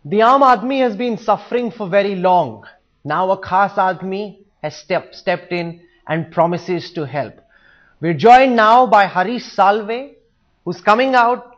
The Aam Aadmi has been suffering for very long. Now a Khas Aadmi has stepped in and promises to help. We're joined now by Harish Salve, who's coming out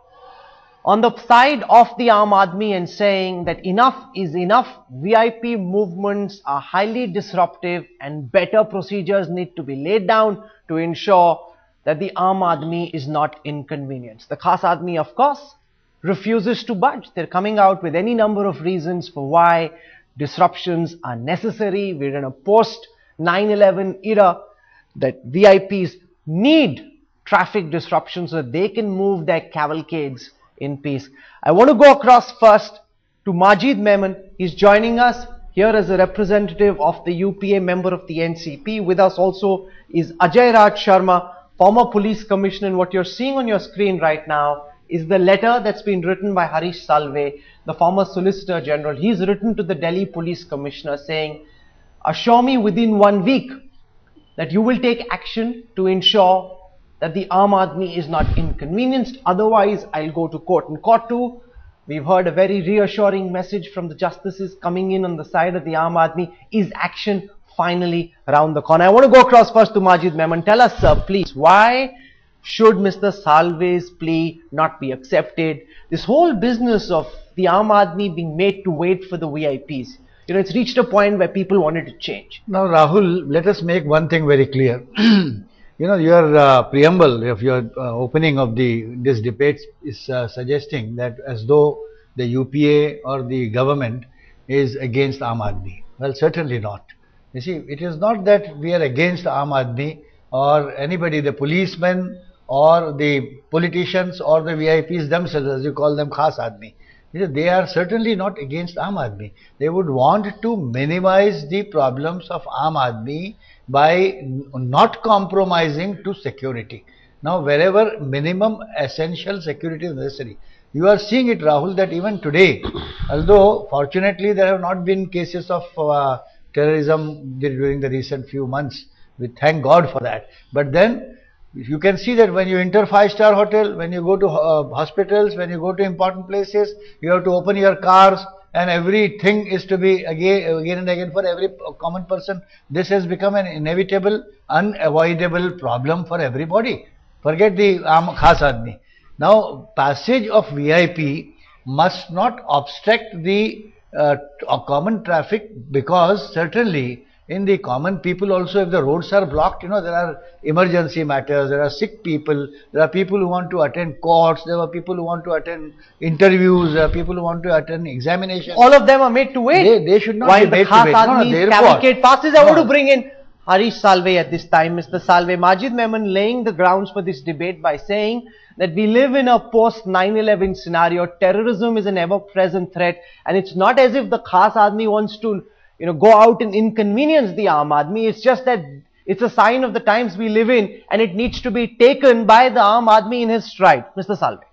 on the side of the Aam Aadmi and saying that enough is enough. VIP movements are highly disruptive and better procedures need to be laid down to ensure that the Aam Aadmi is not inconvenienced. The Khas Aadmi, of course, refuses to budge. They're coming out with any number of reasons for why disruptions are necessary. We're in a post 9/11 era that VIPs need traffic disruption so that they can move their cavalcades in peace. I want to go across first to Majid Memon. He's joining us here as a representative of the UPA, member of the NCP. With us also is Ajay Raj Sharma, former police commissioner. And what you're seeing on your screen right now is the letter that's been written by Harish Salve, the former Solicitor General. He's written to the Delhi Police Commissioner saying, assure me within 1 week that you will take action to ensure that the Aam Aadmi is not inconvenienced, otherwise I'll go to court. In court too, we've heard a very reassuring message from the justices coming in on the side of the Aam Aadmi. Is action finally around the corner? I want to go across first to Majid Memon. Tell us, sir, please, why should Mr. Salve's plea not be accepted? This whole business of the Aam Aadmi being made to wait for the VIPs, it's reached a point where people wanted to change. Now, Rahul, let us make one thing very clear. Your preamble of your opening of this debate is suggesting that as though the UPA or the government is against Aam Aadmi. Well, certainly not. You see, it is not that we are against Aam Aadmi or anybody, the policemen or the politicians or the VIPs themselves, as you call them, Khas Aadmi. They are certainly not against Aam Aadmi. They would want to minimize the problems of Aam Aadmi by not compromising to security. Now, wherever minimum essential security is necessary, you are seeing it, Rahul, that even today, although fortunately there have not been cases of terrorism during the recent few months, we thank God for that. But then you can see that when you enter 5-star hotel, when you go to hospitals, when you go to important places, you have to open your cars and everything is to be again and again for every common person. This has become an inevitable, unavoidable problem for everybody. Forget the Khas Aadmi. Now, passage of VIP must not obstruct the common traffic, because certainly in the common people also, if the roads are blocked, there are emergency matters, there are sick people, there are people who want to attend courts, there are people who want to attend interviews, there are people who want to attend examinations. All of them are made to wait. They should not While be made the Khas to wait. Aadmi's cavalcade passes. I want to bring in Harish Salve at this time. Mr. Salve, Majid Memon laying the grounds for this debate by saying that we live in a post 9/11 scenario. Terrorism is an ever-present threat, and it's not as if the Khas Aadmi wants to go out and inconvenience the Aam Aadmi. It's just that it's a sign of the times we live in, and it needs to be taken by the Aam Aadmi in his stride. Mr. Salve.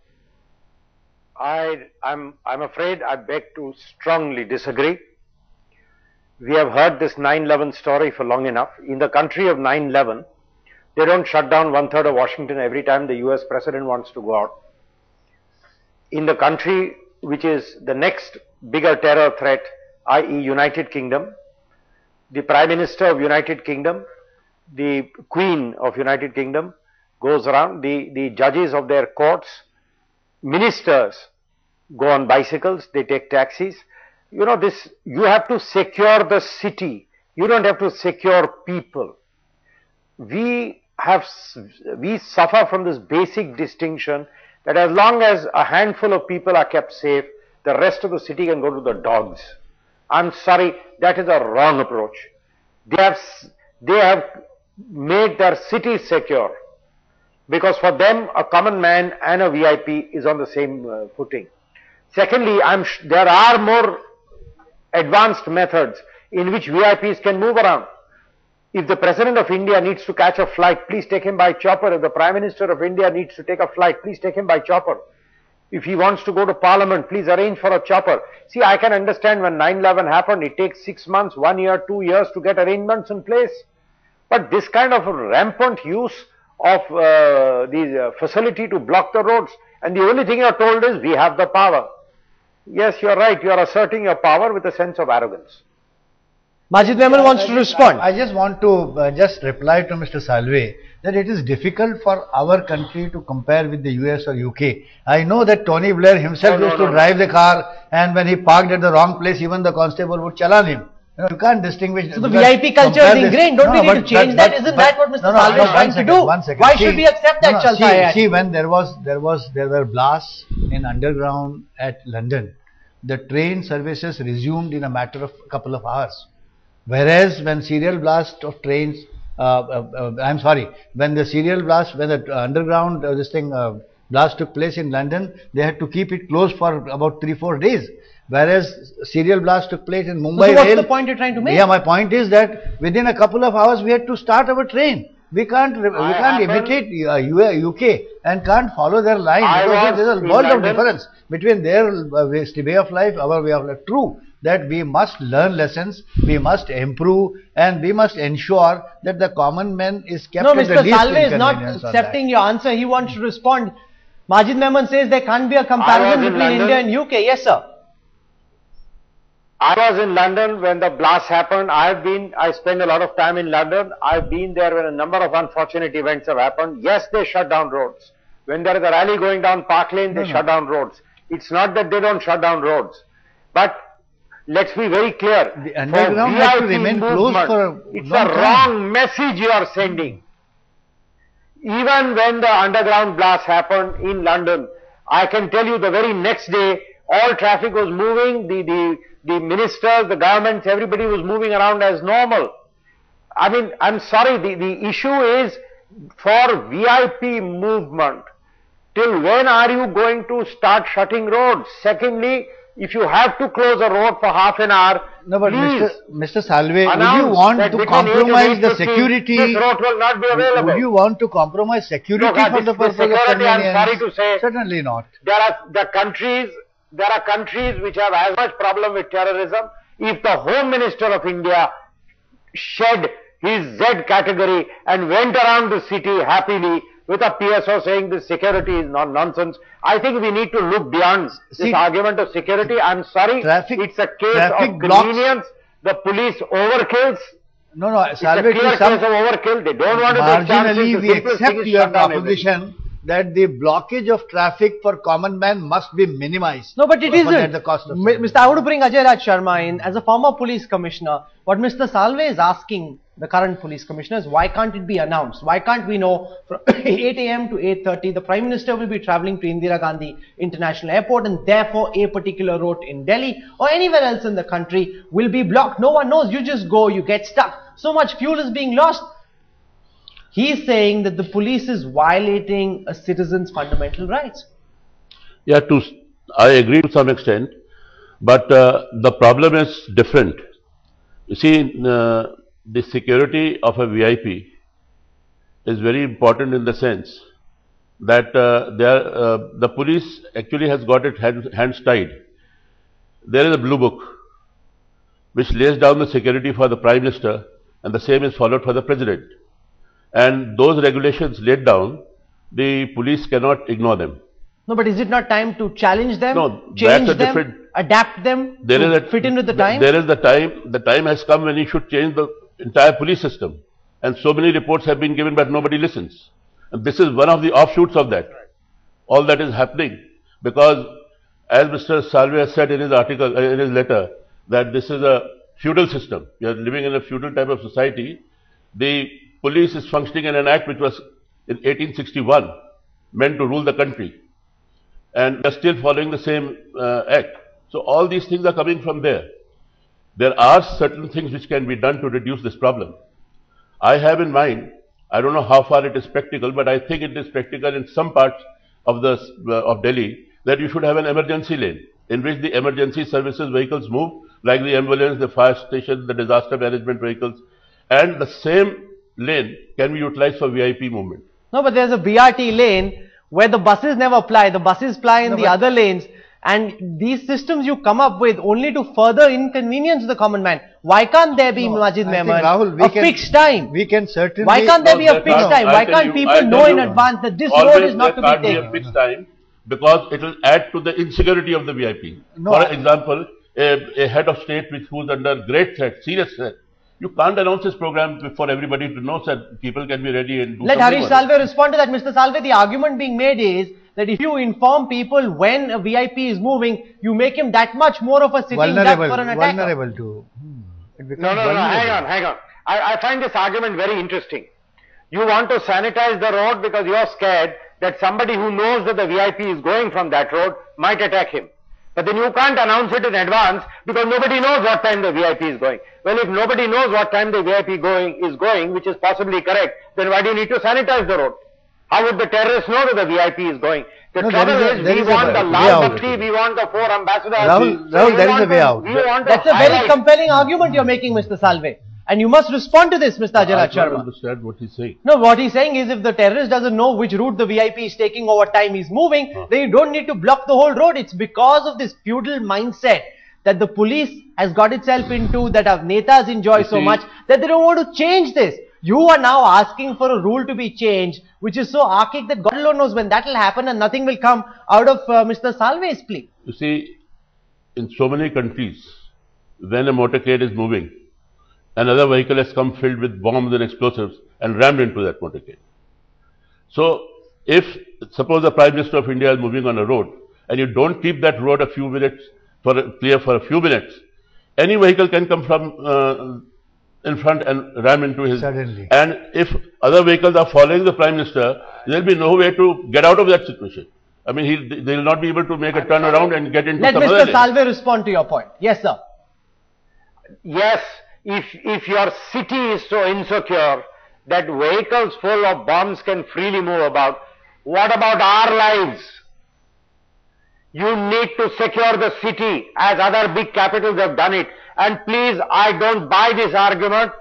I'm afraid I beg to strongly disagree. We have heard this 9/11 story for long enough. In the country of 9/11, they don't shut down 1/3 of Washington every time the US president wants to go out. In the country which is the next bigger terror threat, i.e. United Kingdom, the Prime Minister of United Kingdom, the Queen of United Kingdom goes around, the judges of their courts, ministers go on bicycles, they take taxis. You have to secure the city. You don't have to secure people. We suffer from this basic distinction that as long as a handful of people are kept safe, the rest of the city can go to the dogs. I'm sorry, that is a wrong approach. They have made their city secure, because for them a common man and a VIP is on the same footing. Secondly, there are more advanced methods in which VIPs can move around. If the President of India needs to catch a flight, please take him by chopper. If the Prime Minister of India needs to take a flight, please take him by chopper. If he wants to go to Parliament, please arrange for a chopper. See, I can understand when 9/11 happened, it takes 6 months, 1 year, 2 years to get arrangements in place. But this kind of rampant use of the facility to block the roads, and the only thing you are told is, we have the power. Yes, you are right. You are asserting your power with a sense of arrogance. Majid Memon wants to respond. I just want to just reply to Mr. Salve that it is difficult for our country to compare with the US or UK. I know that Tony Blair himself used to drive the car, and when he parked at the wrong place, even the constable would challan him. You can't distinguish. So the VIP culture is ingrained. Don't we need to change that? Isn't that what Mr. Salve is trying to do? Why should we accept that, Chalta hai? See, when there were blasts in underground at London, the train services resumed in a matter of a couple of hours. Whereas when serial blast of trains, when the underground blast took place in London, they had to keep it closed for about 3-4 days. Whereas serial blast took place in Mumbai. So what's the point you're trying to make? Yeah, my point is that within a couple of hours we had to start our train. We can't imitate UK and can't follow their line, because there is a world of difference between their way of life, our way of life. True that we must learn lessons, we must improve, and we must ensure that the common man is kept No, at the Mr. least Salve is not inconvenience on accepting your answer. He wants to respond. Majid Memon says there can't be a comparison between India and UK. Yes, sir. I was in London when the blast happened. I spent a lot of time in London. I've been there when a number of unfortunate events have happened. Yes, they shut down roads. When there is a rally going down Park Lane, they shut down roads. It's not that they don't shut down roads. But let's be very clear. The underground has to remain closed for it's a wrong message you are sending. Even when the underground blast happened in London, I can tell you the very next day, all traffic was moving, the ministers, the governments, everybody was moving around as normal. I mean, I'm sorry, the issue is for VIP movement. Till when are you going to start shutting roads? Secondly, if you have to close a road for half an hour, no, but please Mr. Salve, would you want to compromise the security? This road will not be available. Would you want to compromise security for the purpose of convenience? I'm sorry to say, certainly not. There are countries which have as much problem with terrorism. If the Home Minister of India shed his Z category and went around the city happily with a PSO saying this security is nonsense, I think we need to look beyond this argument of security. I'm sorry, it's a case of convenience. The police overkills. No, Salve, it's a clear case of overkill. They don't want to take chances. Marginally, we accept your proposition that the blockage of traffic for common man must be minimized. No, but it isn't. At the cost of Mr. I want to bring Ajay Raj Sharma in. As a former police commissioner, what Mr. Salve is asking the current police commissioner is, why can't it be announced? Why can't we know from 8 AM to 8:30 the Prime Minister will be travelling to Indira Gandhi International Airport, and therefore a particular route in Delhi or anywhere else in the country will be blocked. No one knows. You just go, you get stuck. So much fuel is being lost. He is saying that the police is violating a citizen's fundamental rights. Yeah, I agree to some extent, but the problem is different. You see, the security of a VIP is very important in the sense that the police actually has got its hands tied. There is a blue book which lays down the security for the Prime Minister, and the same is followed for the President. And those regulations laid down, the police cannot ignore them. No, but is it not time to challenge them, no, change them, adapt them, fit in with the time? There is the time has come when you should change the entire police system. And so many reports have been given, but nobody listens. And this is one of the offshoots of that. All that is happening because, as Mr. Salve has said in his article, in his letter, that this is a feudal system. We are living in a feudal type of society. The police is functioning in an act which was in 1861 meant to rule the country, and they are still following the same act. So all these things are coming from there. There are certain things which can be done to reduce this problem. I have in mind, I don't know how far it is practical, but I think it is practical in some parts of Delhi, that you should have an emergency lane in which the emergency services vehicles move, like the ambulance, the fire station, the disaster management vehicles, and the same lane can be utilized for VIP movement. No, but there's a BRT lane where the buses never ply. The buses ply in the other lanes, and these systems you come up with only to further inconvenience the common man. Why can't there be, Majid Memon, a fixed time? We can certainly. Why can't there be a fixed time? Why can't people know in advance that this road is not to be taken? There can't be a fixed time because it will add to the insecurity of the VIP. No, For example, a head of state who's under great threat, serious threat, you can't announce this program for everybody to know that people can be ready and do Let something Harish on it. Salve respond to that. Mr. Salve, the argument being made is that if you inform people when a VIP is moving, you make him that much more of a sitting duck for an attacker. vulnerable to. It becomes No, vulnerable. hang on. I find this argument very interesting. You want to sanitize the road because you are scared that somebody who knows that the VIP is going from that road might attack him. But then you can't announce it in advance because nobody knows what time the VIP is going. Well, if nobody knows what time the VIP is going, which is possibly correct, then why do you need to sanitize the road? How would the terrorists know that the VIP is going? The trouble is, we want the Lal Bakti, we want the 4 ambassadors. Rahul, there is a way out. That's a very compelling argument you're making, Mr. Salve. And you must respond to this, Mr. I Ajay don't Sharma. understand what he's saying. No, what he's saying is if the terrorist doesn't know which route the VIP is taking or what time he's moving, then you don't need to block the whole road. It's because of this feudal mindset that the police has got itself into, that our netas enjoy so much, that they don't want to change this. You are now asking for a rule to be changed, which is so archaic that God alone knows when that will happen and nothing will come out of Mr. Salve's plea. You see, in so many countries, when a motorcade is moving, another vehicle has come filled with bombs and explosives and rammed into that motorcade. So, if suppose the Prime Minister of India is moving on a road and you don't keep that road clear for a few minutes, any vehicle can come from in front and ram into his. Suddenly. And if other vehicles are following the Prime Minister, there will be no way to get out of that situation. I mean, they will not be able to make a turn around and get into Let some other Mr. lane. Salve respond to your point. Yes, sir. Yes, if your city is so insecure that vehicles full of bombs can freely move about, what about our lives? You need to secure the city as other big capitals have done it. And please, I don't buy this argument.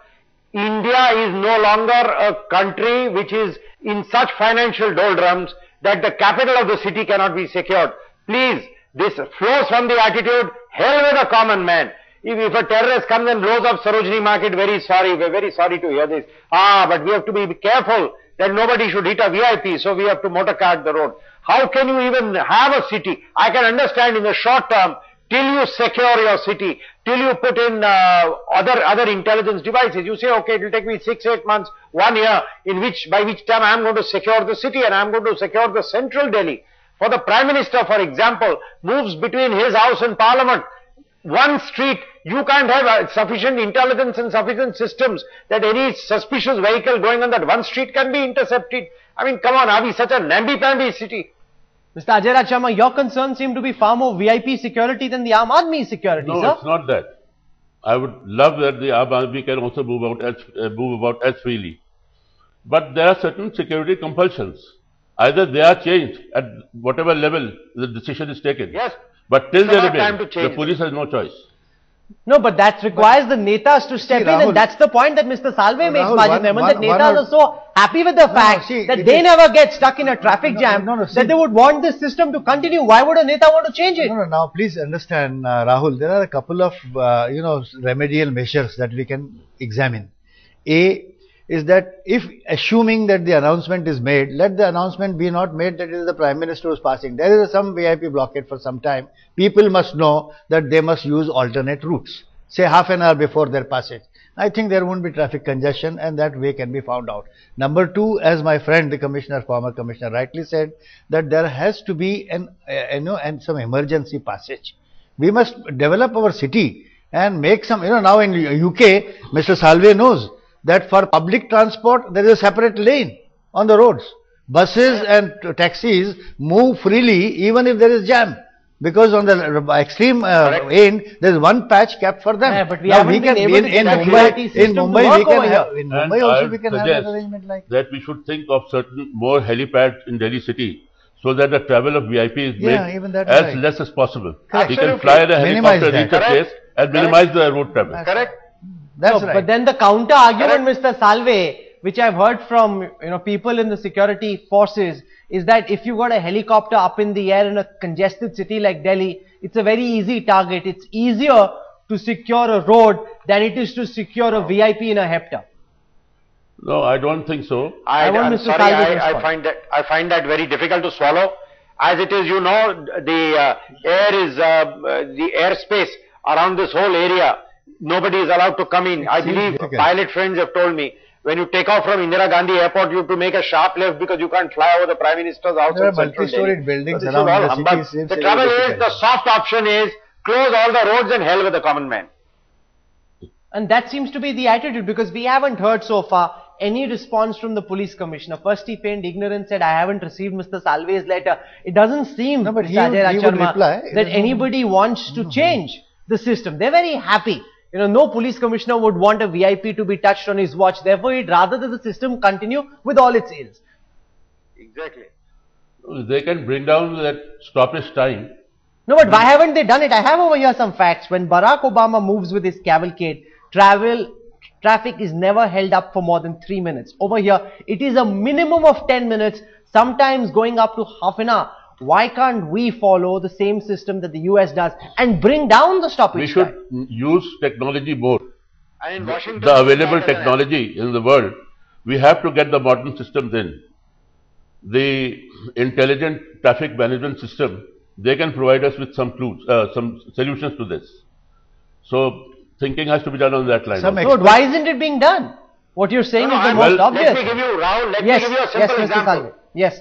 India is no longer a country which is in such financial doldrums that the capital of the city cannot be secured. Please, this flows from the attitude, hell with the common man. If a terrorist comes and blows up Sarojini Market, we're very sorry to hear this. But we have to be careful that nobody should hit a VIP, so we have to motorcade the road. How can you even have a city? I can understand in the short term, till you secure your city, till you put in other intelligence devices. You say, okay, it will take me 6-8 months, 1 year, by which time I am going to secure the city and I am going to secure the central Delhi. For the Prime Minister, for example, moves between his house and Parliament, one street, you can't have sufficient intelligence and sufficient systems that any suspicious vehicle going on that one street can be intercepted. I mean, come on, are we such a namby-pamby city? Mr. Ajay Sharma, your concerns seem to be far more VIP security than the Aam Aadmi security, No, sir. it's not that. I would love that the Aam Aadmi can also move about as freely. But there are certain security compulsions. Either they are changed at whatever level the decision is taken. Yes. But till It's they not time remain, to change the police has no choice. No, but that requires the netas to step in, Rahul, and that's the point that Mr. Salve makes, Rahul, Majid Mehman, that one netas are so happy with the fact see, that it they is- never get stuck in a traffic jam, see- that they would want this system to continue. Why would a neta want to change it? No, now please understand, Rahul, there are a couple of, remedial measures that we can examine. A is that if assuming that the announcement is made, let the announcement be not made that it is the Prime Minister who is passing. There is some VIP blockade for some time. People must know that they must use alternate routes, say half an hour before their passage. I think there won't be traffic congestion and that way can be found out. Number two, as my friend, the Commissioner, former Commissioner rightly said, that there has to be and some emergency passage. We must develop our city and make some, now in UK, Mr. Salve knows that for public transport, there is a separate lane on the roads. Buses and taxis move freely even if there is jam. Because on the extreme end, there is one patch kept for them. Yeah, but we Now haven't been able to get that variety in system to Mumbai work we can over have, here. in And Mumbai I also would we can have suggest an arrangement like that we should think of certain more helipads in Delhi city so that the travel of VIP is Yeah, made even that as right. less as possible. Correct. We can Absolutely. fly the Minimize helicopter, that. reach a Correct. place and minimize the road travel. Correct? That's No, right. But then the counter argument, Mr. Salve, which I've heard from people in the security forces, is that if you got a helicopter up in the air in a congested city like Delhi, it's a very easy target. It's easier to secure a road than it is to secure a VIP in a hepta. No, I don't think so. I want I'm Mr. sorry, Salve to I respond. find that very difficult to swallow. As it is, you know, the airspace around this whole area, nobody is allowed to come in. I believe difficult. pilot friends have told me, when you take off from Indira Gandhi Airport, you have to make a sharp left because you can't fly over the Prime Minister's house. There are in central multi-storied Delhi. buildings So this around is all the humbug. city. The trouble is, the soft option is close all the roads and hell with the common man. And that seems to be the attitude, because we haven't heard so far any response from the police commissioner. First he feigned ignorance, said, I haven't received Mr. Salve's letter. It doesn't seem, No, but Mr. he Ajay would Raj reply. Sharma, that anybody wants to change the system. They're very happy. You know, no police commissioner would want a VIP to be touched on his watch. Therefore, he'd rather that the system continue with all its ills. Exactly. They can bring down that stoppage time. No, but why haven't they done it? I have over here some facts. When Barack Obama moves with his cavalcade, traffic is never held up for more than 3 minutes. Over here, it is a minimum of 10 minutes, sometimes going up to half an hour. Why can't we follow the same system that the US does and bring down the stoppage We should time? use technology more. And in Washington, The available technology in the world, we have to get the modern systems in. The intelligent traffic management system, they can provide us with some clues, some solutions to this. So thinking has to be done on that line. Some also. No, but why isn't it being done? What you're saying is the most well, obvious. Let me give you, Rahul, let Yes, me give you a yes, simple Mr. example. Salve. Yes.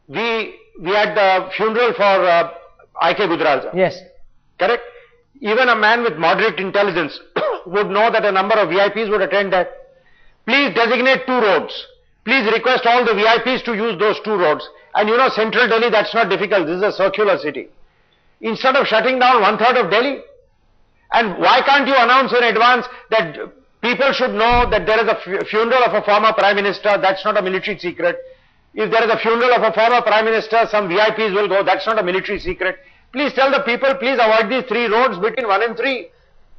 We had the funeral for I.K. Gujral, sir. Yes. Correct? Even a man with moderate intelligence would know that a number of VIPs would attend that. Please designate 2 roads. Please request all the VIPs to use those 2 roads. And you know, central Delhi, that's not difficult. This is a circular city. Instead of shutting down 1/3 of Delhi, and why can't you announce in advance that people should know that there is a funeral of a former Prime Minister? That's not a military secret. If there is a funeral of a former Prime Minister, some VIPs will go. That's not a military secret. Please tell the people, please avoid these 3 roads between 1 and 3.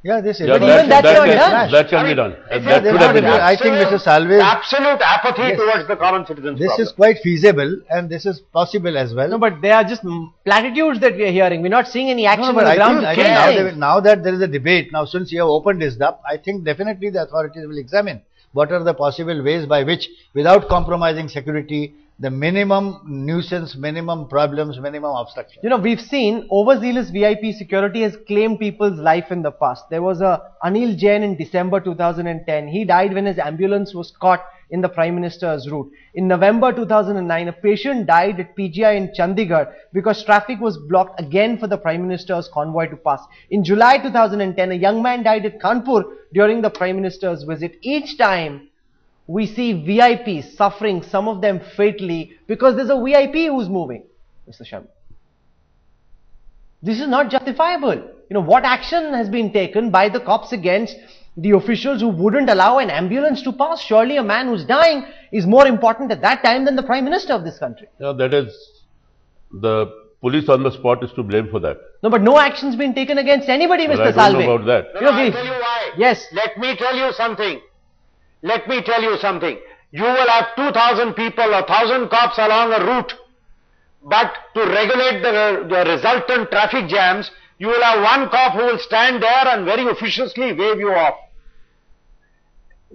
Yeah, this Yeah, But even that's not done. that can be done. And that This should is have been done. I think Mr. Salve, absolute apathy Yes. towards the common citizens. this problem. is quite feasible and this is possible as well. No, but they are just platitudes that we are hearing. We're not seeing any action No, but on the I ground think, to I change think now, things. now that there is a debate, now since you have opened this up, I think definitely the authorities will examine what are the possible ways by which, without compromising security, the minimum nuisance, minimum problems, minimum obstruction. You know, we've seen overzealous VIP security has claimed people's life in the past. There was a Anil Jain in December 2010. He died when his ambulance was caught in the Prime Minister's route. In November 2009, a patient died at PGI in Chandigarh because traffic was blocked again for the Prime Minister's convoy to pass. In July 2010, a young man died at Kanpur during the Prime Minister's visit. Each time, we see VIPs suffering, some of them fatally, because there's a VIP who's moving, Mr. Sharma. This is not justifiable. You know, what action has been taken by the cops against the officials who wouldn't allow an ambulance to pass? Surely a man who's dying is more important at that time than the Prime Minister of this country. Yeah, that is, the police on the spot is to blame for that. No, but no action's been taken against anybody, Well, Mr. I don't Salve. know about that. No, You know, no, I'll we- tell you why. Yes. Let me tell you something. Let me tell you something. You will have 2,000 people or 1,000 cops along a route, but to regulate the resultant traffic jams, you will have 1 cop who will stand there and very officiously wave you off.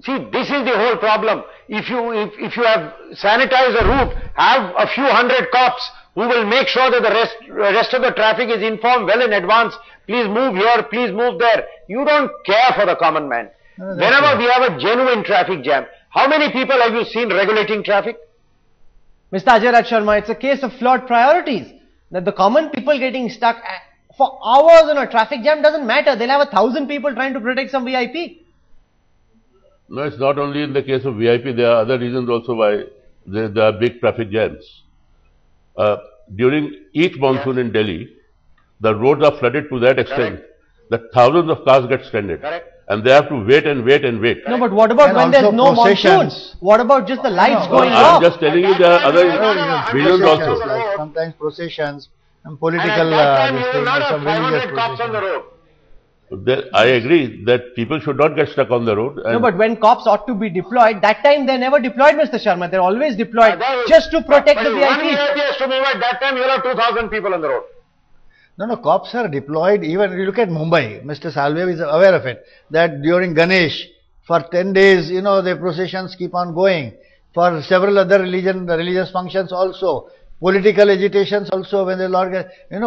See, this is the whole problem. If you have sanitized a route, have a few hundred cops who will make sure that the rest of the traffic is informed well in advance. Please move here, please move there. You don't care for the common man. No, that's Whenever right. we have a genuine traffic jam, how many people have you seen regulating traffic? Mr. Ajay Raj Sharma, it's a case of flawed priorities. That the common people getting stuck for hours on a traffic jam doesn't matter. They'll have 1,000 people trying to protect some VIP. No, it's not only in the case of VIP, there are other reasons also why there are big traffic jams. During each monsoon in Delhi, the roads are flooded to that extent that thousands of cars get stranded. Correct. And they have to wait and wait and wait. No, but what about And when there's also no processions. monsoon? What about just the lights No, going I'm off? just telling you there are other reasons Processions, also. like sometimes processions and And political at that time this you thing, will not some have religious 500 cops on the processions. road. I agree that people should not get stuck on the road. And No, but when cops ought to be deployed, that time they're never deployed, Mr. Sharma. They're always deployed just to protect the But if one VIPs. VIP has to move at that time, you will have 2,000 people on the road. No, cops are deployed. Even you look at Mumbai, Mr. Salve is aware of it, that during Ganesh, for 10 days, you know, the processions keep on going. For several other religious functions also, political agitations also, when the law,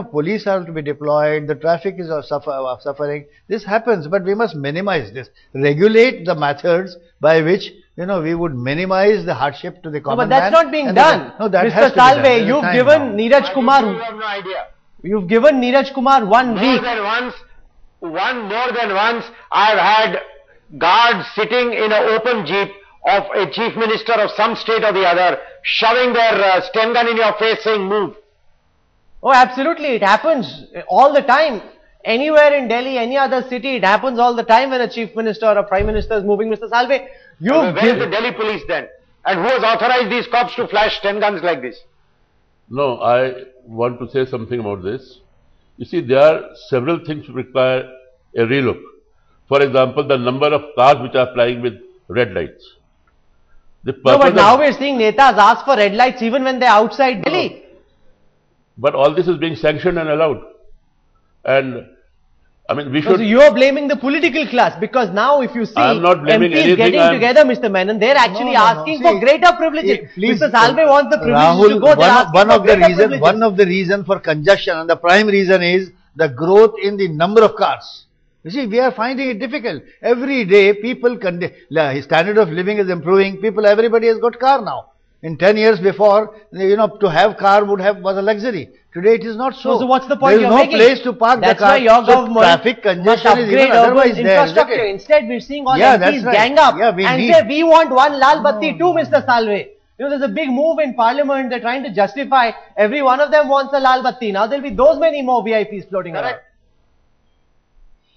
police have to be deployed, the traffic is suffering. This happens, but we must minimize this. Regulate the methods by which, we would minimize the hardship to the common man. But that's not being done. No, that Mr. has to be Salve, done. you've given Neeraj Kumar. You have no idea. You've given Neeraj Kumar 1 week. More than once, I've had guards sitting in an open jeep of a chief minister of some state or the other, shoving their stun gun in your face saying move. Oh, absolutely. It happens all the time. Anywhere in Delhi, any other city, it happens all the time when a chief minister or a prime minister is moving. Mr. Salve, Where is the Delhi police then? And who has authorized these cops to flash stun guns like this? No, I want to say something about this. You see, there are several things which require a relook. For example, the number of cars which are plying with red lights. No, but now we're seeing netas ask for red lights even when they're outside Delhi. But all this is being sanctioned and allowed. And I mean, we should. So you're blaming the political class, because now if you see I'm not blaming MPs anything, getting together, Mr. Menon, they're actually asking for greater privileges. Please, Mr. Salve wants the privilege Rahul, to go. one of the reason for congestion, and the prime reason is the growth in the number of cars. You see, we are finding it difficult. Every day, people, his standard of living is improving. Everybody has got car now. In 10 years before, to have car was a luxury. Today it is not so. So what's the point you're making? There is no place to park the car. That's why your government traffic congestion must is upgrade even otherwise urban there. infrastructure. Instead, we're seeing all Yeah, MPs that's right. gang up Yeah, and say, we want one Lal Batti too, Mr. Salve. There's a big move in parliament. They're trying to justify every one of them wants a Lal Batti. Now there'll be those many more VIPs floating around.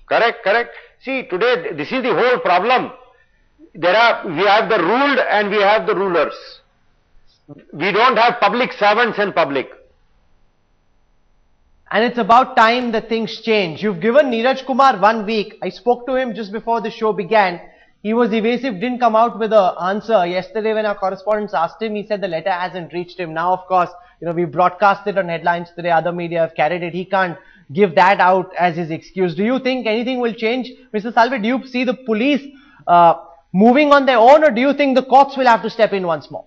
Correct. See, today, this is the whole problem. We have the ruled and we have the rulers. We don't have public servants and public. And it's about time that things change. You've given Neeraj Kumar 1 week. I spoke to him just before the show began. He was evasive, didn't come out with an answer. Yesterday when our correspondents asked him, he said the letter hasn't reached him. Now, of course, we broadcast it on headlines today. Other media have carried it. He can't give that out as his excuse. Do you think anything will change? Mr. Salve, do you see the police moving on their own, or do you think the courts will have to step in once more?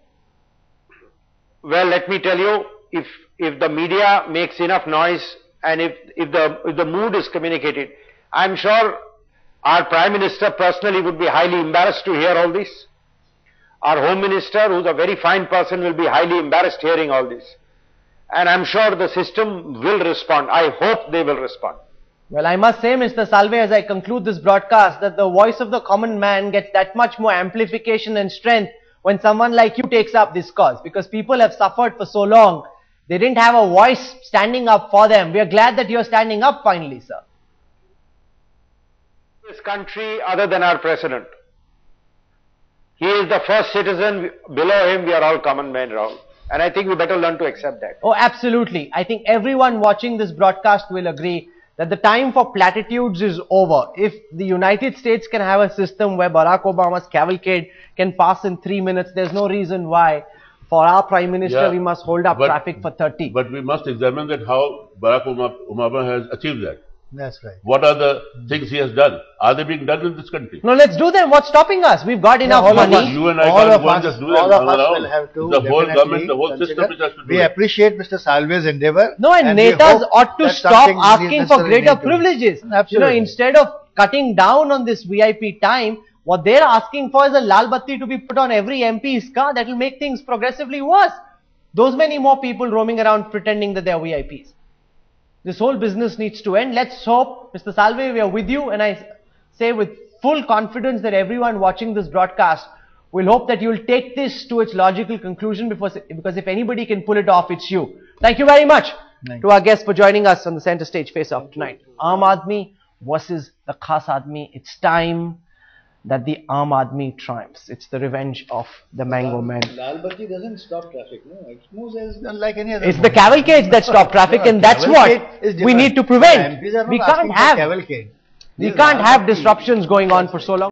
Well, let me tell you, if the media makes enough noise and if the mood is communicated, I'm sure our Prime Minister personally would be highly embarrassed to hear all this. Our Home Minister, who's a very fine person, will be highly embarrassed hearing all this. And I'm sure the system will respond. I hope they will respond. Well, I must say, Mr. Salve, as I conclude this broadcast, that the voice of the common man gets that much more amplification and strength when someone like you takes up this cause, because people have suffered for so long. They didn't have a voice standing up for them. We are glad that you're standing up finally, sir. This country other than our president. He is the first citizen. Below him, we are all common men, Rahul. And I think we better learn to accept that. Oh, absolutely. I think everyone watching this broadcast will agree that the time for platitudes is over. If the United States can have a system where Barack Obama's cavalcade can pass in 3 minutes, there's no reason why for our Prime Minister we must hold up traffic for 30. But we must examine that how Barack Obama has achieved that. That's right. What are the things he has done? Are they being done in this country? No, let's do them. What's stopping us? We've got enough money. You and I can't go and just do that. All of us will have to the whole government, the whole system which has to do We appreciate Mr. Salve's endeavor. No, and netas ought to stop asking for greater privileges. Absolutely. Instead of cutting down on this VIP time, what they're asking for is a Lal Batti to be put on every MP's car. That will make things progressively worse. Those many more people roaming around pretending that they're VIPs. This whole business needs to end. Let's hope, Mr. Salve, we are with you, and I say with full confidence that everyone watching this broadcast will hope that you will take this to its logical conclusion, because if anybody can pull it off, it's you. Thank you very much to our guests for joining us on the Center Stage Face-Off tonight. Aam Aadmi versus the Khas Aadmi. It's time that the Aam Aadmi triumphs. It's the revenge of the Mango Man. Lal Batti doesn't stop traffic, no? It moves as like any other. It's the cavalcades that stop traffic, and that's what we need to prevent. We can't have disruptions going on for so long.